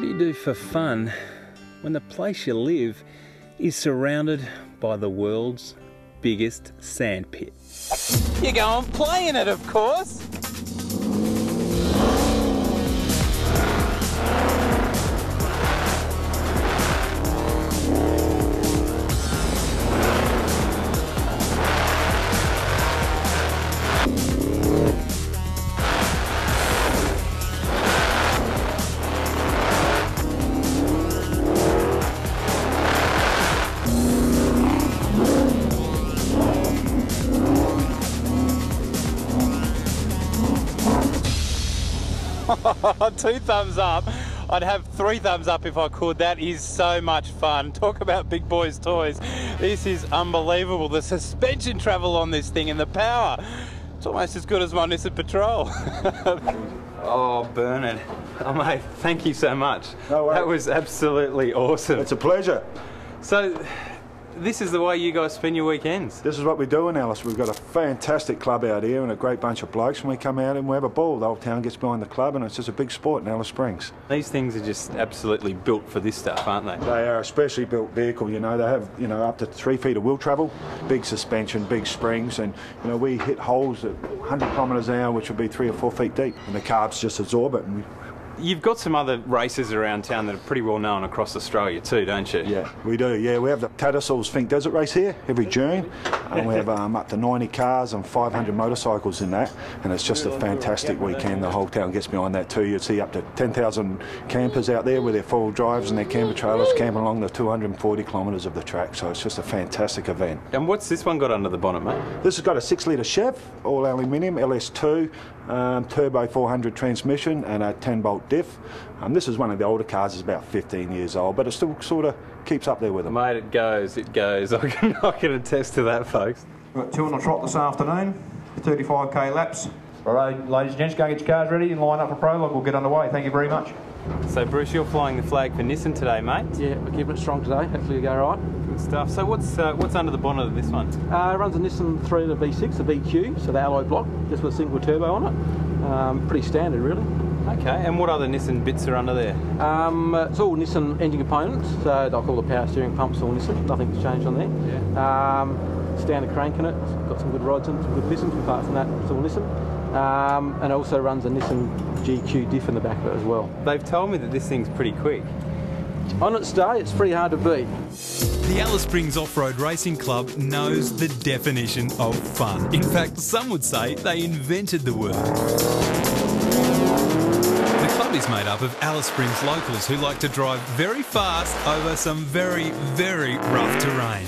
What do you do for fun when the place you live is surrounded by the world's biggest sandpit? You go on play in it, of course. Two thumbs up. I'd have 3 thumbs up if I could. That is so much fun. Talk about big boys toys. This is unbelievable. The suspension travel on this thing and the power. It's almost as good as my Nissan Patrol. Oh, Bernard. Oh, mate, thank you so much. No worries. That was absolutely awesome. It's a pleasure. So, this is the way you guys spend your weekends? This is what we do in Alice. We've got a fantastic club out here and a great bunch of blokes, and we come out and we have a ball. The whole town gets behind the club and it's just a big sport in Alice Springs. These things are just absolutely built for this stuff, aren't they? They are a specially built vehicle, you know. They have, you know, up to 3 feet of wheel travel, big suspension, big springs, and, you know, we hit holes at 100 kilometres an hour, which would be 3 or 4 feet deep, and the carbs just absorb it. And You've got some other races around town that are pretty well known across Australia too, don't you? Yeah, we do. Yeah, we have the Tattersalls Fink Desert Race here every June. And we have up to 90 cars and 500 motorcycles in that, and it's just a fantastic weekend. The whole town gets behind that too. You'd see up to 10,000 campers out there with their 4-wheel drives and their camper trailers camping along the 240 kilometres of the track, so it's just a fantastic event. And what's this one got under the bonnet, mate? This has got a 6-litre Chev, all aluminium, LS2, turbo 400 transmission and a 10-bolt diff. This is one of the older cars, it's about 15 years old, but it still sort of keeps up there with them. Mate, it goes, it goes. I can attest to that, folks. We've got 2 on the trot this afternoon, 35k laps. Alright, ladies and gents, go and get your cars ready and line up for prologue. We'll get underway. Thank you very much. So, Bruce, you're flying the flag for Nissan today, mate? Yeah, we're keeping it strong today. Hopefully we go right. Good stuff. So what's under the bonnet of this one? It runs a Nissan 3-litre V6, a VQ, so the alloy block, just with a single turbo on it. Pretty standard, really. Okay, and what other Nissan bits are under there? It's all Nissan engine components, so like all the power steering pumps, all Nissan. Nothing's changed on there. Yeah. Standard crank in it. It's got some good rods and some good pistons. Apart from that, it's all Nissan. And it also runs a Nissan GQ diff in the back of it as well. They've told me that this thing's pretty quick. On its day, it's pretty hard to beat. The Alice Springs Off-Road Racing Club knows the definition of fun. In fact, some would say they invented the word. The club is made up of Alice Springs locals who like to drive very fast over some very, very rough terrain.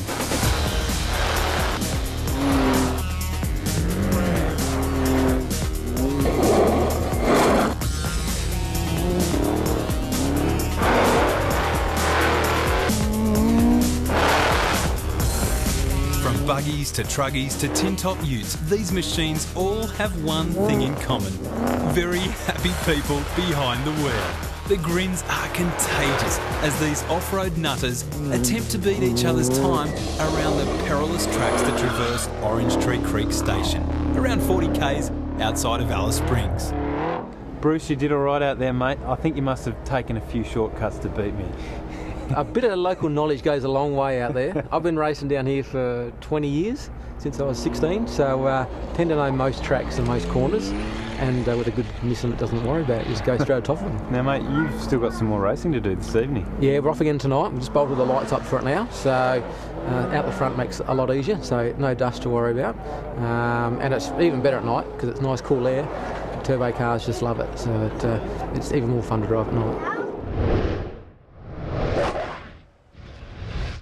Buggies to truggies to tin-top utes, these machines all have one thing in common. Very happy people behind the wheel. The grins are contagious as these off-road nutters attempt to beat each other's time around the perilous tracks that traverse Orange Tree Creek Station, around 40 k's outside of Alice Springs. Bruce, you did all right out there, mate. I think you must have taken a few shortcuts to beat me. A bit of local knowledge goes a long way out there. I've been racing down here for 20 years, since I was 16, so tend to know most tracks and most corners, and with a good Nissan it doesn't worry about it, you just go straight off of them. Now, mate, you've still got some more racing to do this evening. Yeah, we're off again tonight. We've just bolted the lights up for it now, so out the front makes it a lot easier, so no dust to worry about. And it's even better at night because it's nice cool air. Turbo cars just love it, so it's even more fun to drive at night.